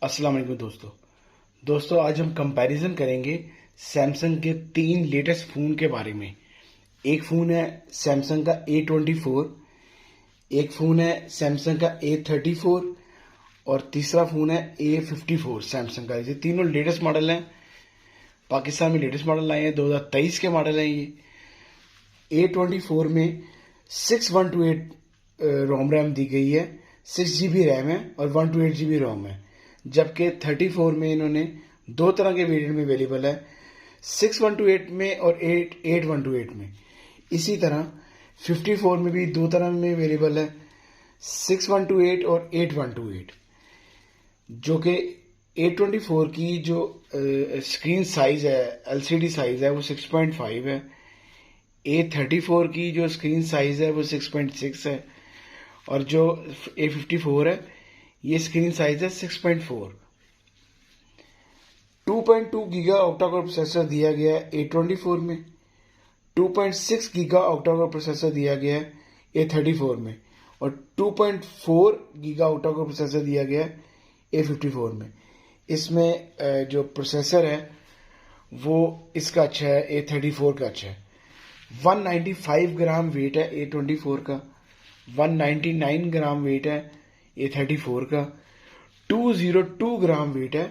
अस्सलाम वालेकुम दोस्तों आज हम कंपैरिजन करेंगे सैमसंग के 3 लेटेस्ट फ़ोन के बारे में। एक फ़ोन है सैमसंग का A24, एक फ़ोन है सैमसंग का A34 और तीसरा फ़ोन है A54 सैमसंग का। ये तीनों लेटेस्ट मॉडल हैं, पाकिस्तान में लेटेस्ट मॉडल आए हैं, 2023 के मॉडल हैं। ये A24 में 6128 रोम रैम दी गई है, 6 GB रैम है और 128 GB रोम है। जबकि 34 में इन्होंने दो तरह के वेरिएंट में अवेलेबल है, 6128 में और 8128 में। इसी तरह 54 में भी दो तरह में अवेलेबल है, 6128 और 8128। जो कि A24 की जो स्क्रीन साइज है, LCD साइज है, वो 6.5 है। A34 की जो स्क्रीन साइज है वो 6.6 है और जो A54 है ये स्क्रीन साइज है 6.4। 2.2 गीगा ऑक्टा कोर प्रोसेसर दिया गया है A24 में, 2.6 गीगा ऑक्टा कोर प्रोसेसर दिया गया है A34 में और 2.4 गीगा ऑक्टा कोर प्रोसेसर दिया गया है A54 में। इसमें जो प्रोसेसर है वो इसका अच्छा है, A34 का अच्छा है। 195 ग्राम वेट है A24 का, 199 ग्राम वेट है A34 का, 202 ग्राम वेट है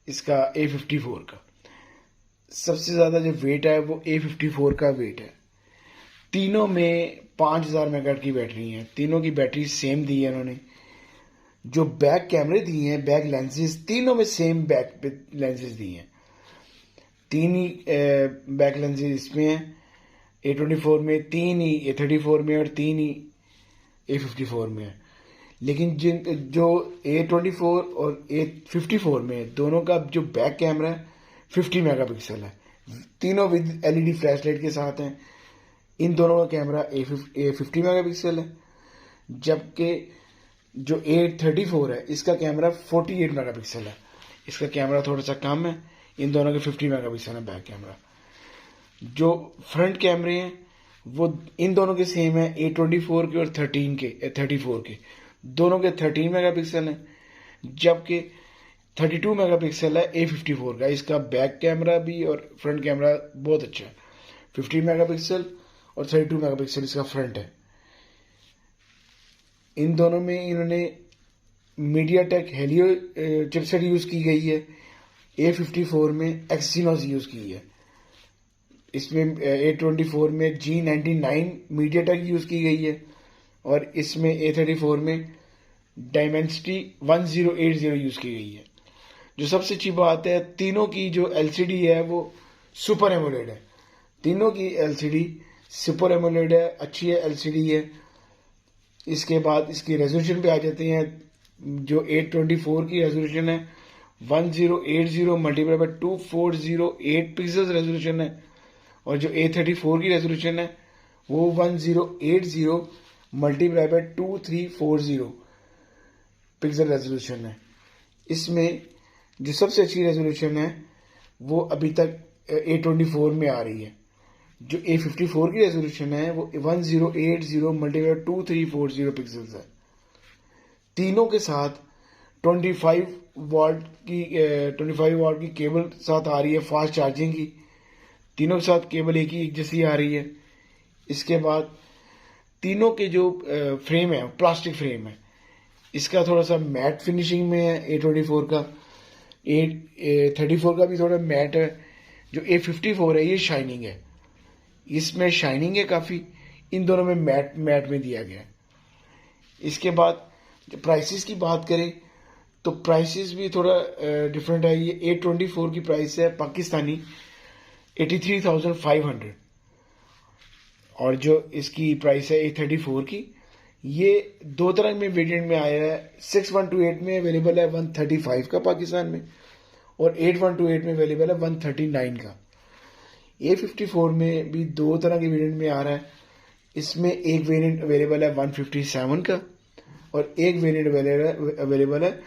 इसका A54 का। सबसे ज़्यादा जो वेट है वो A54 का वेट है। तीनों में 5000 मेगाहर्ट्ज़ की बैटरी है, तीनों की बैटरी सेम दी है इन्होंने। जो बैक कैमरे दिए हैं, बैक लेंसेज, तीनों में सेम बैक लेंसेज दिए हैं। तीन ही बैक लेंसेज इसमें हैं A24 में, तीन ही A34 में और तीन ही A54 में है। लेकिन जो A24 और A54 में दोनों का जो बैक कैमरा है 50 मेगापिक्सल है, तीनों विद LED फ्लैश लाइट के साथ हैं। इन दोनों का कैमरा A50 मेगापिक्सल है, जबकि जो A34 है इसका कैमरा 48 मेगापिक्सल है। इसका कैमरा थोड़ा सा कम है, इन दोनों के 50 मेगापिक्सल है बैक कैमरा। जो फ्रंट कैमरे हैं वो इन दोनों के सेम है, A24 के और 34 के, दोनों के 13 मेगापिक्सल हैं, जबकि 32 मेगापिक्सल है A54 का। इसका बैक कैमरा भी और फ्रंट कैमरा बहुत अच्छा है, 50 मेगापिक्सल और 32 मेगापिक्सल इसका फ्रंट है। इन दोनों में इन्होंने मीडियाटेक हेलियो चिपसेट यूज़ की गई है, A54 में एक्सिनोस यूज़ की है। इसमें A24 में G99 मीडियाटेक यूज़ की गई है और इसमें A34 में डायमेंसिटी 1080 यूज़ की गई है। जो सबसे अच्छी बात है, तीनों की जो LCD है वो सुपर एमोलेड है। तीनों की LCD सुपर एमोलेड है, अच्छी है LCD है। इसके बाद इसकी रेजोल्यूशन पे आ जाते हैं। जो A24 की रेजोल्यूशन है 1080 मल्टीप्लाई बाय 2408 पिक्सल रेजोल्यूशन है और जो A34 की रेजोल्यूशन है वो 1080 मल्टीप्लाई बाय 2340 पिक्सल रेजोल्यूशन है। इसमें जो सबसे अच्छी रेजोल्यूशन है वो अभी तक A24 में आ रही है। जो A54 की रेजोल्यूशन है वो 1080 मल्टीप्लाई बाय 2340 पिक्सल्स है। तीनों के साथ 25 वाट की केबल साथ आ रही है, फास्ट चार्जिंग की। तीनों के साथ केबल एक जैसी आ रही है। इसके बाद तीनों के जो फ्रेम है प्लास्टिक फ्रेम है। इसका थोड़ा सा मैट फिनिशिंग में है A24 का, A34 का भी थोड़ा मैट है। जो A54 है ये शाइनिंग है, इसमें शाइनिंग है काफ़ी, इन दोनों में मैट में दिया गया है। इसके बाद जब प्राइसेस की बात करें तो प्राइसेस भी थोड़ा डिफरेंट है। ये A24 की प्राइस है पाकिस्तानी 83,500 और जो इसकी प्राइस है A34 की, ये दो तरह में वेरिएंट में आया है। 6128 में अवेलेबल है 135 का पाकिस्तान में और 8128 में अवेलेबल है 139 का। A54 में भी दो तरह के वेरिएंट में आ रहा है। इसमें एक वेरिएंट अवेलेबल है 157 का और एक वेरिएंट अवेलेबल है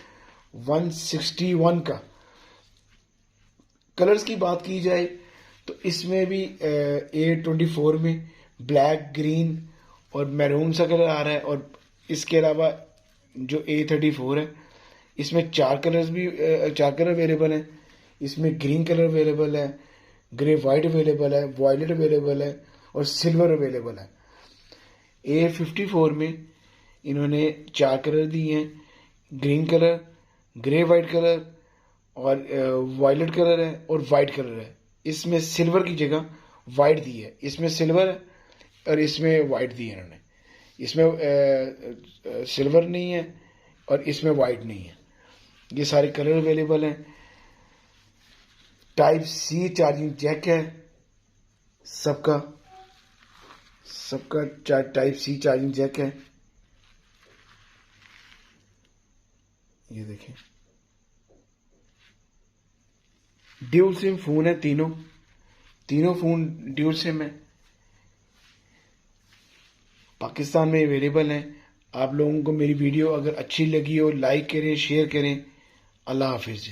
161 का। कलर्स की बात की जाए तो इसमें भी A24 में ब्लैक, ग्रीन और मैरून सा कलर आ रहा है और इसके अलावा जो A34 है इसमें चार कलर अवेलेबल हैं। इसमें ग्रीन कलर अवेलेबल है, ग्रे वाइट अवेलेबल है, वॉयलेट अवेलेबल है और सिल्वर अवेलेबल है। A54 में इन्होंने चार कलर दिए हैं, green colour, grey white colour और वायलेट कलर है और वाइट कलर है। इसमें सिल्वर की जगह वाइट दी है, इसमें सिल्वर है और इसमें वाइट दी है इन्होंने। इसमें सिल्वर नहीं है और इसमें वाइट नहीं है। ये सारे कलर अवेलेबल हैं। टाइप सी चार्जिंग जैक है सबका टाइप सी चार्जिंग जैक है। ये देखें, ड्यूल सिम फोन है, तीनों फोन ड्यूल सिम है, पाकिस्तान में अवेलेबल हैं। आप लोगों को मेरी वीडियो अगर अच्छी लगी हो लाइक करें, शेयर करें। अल्लाह हाफिज़।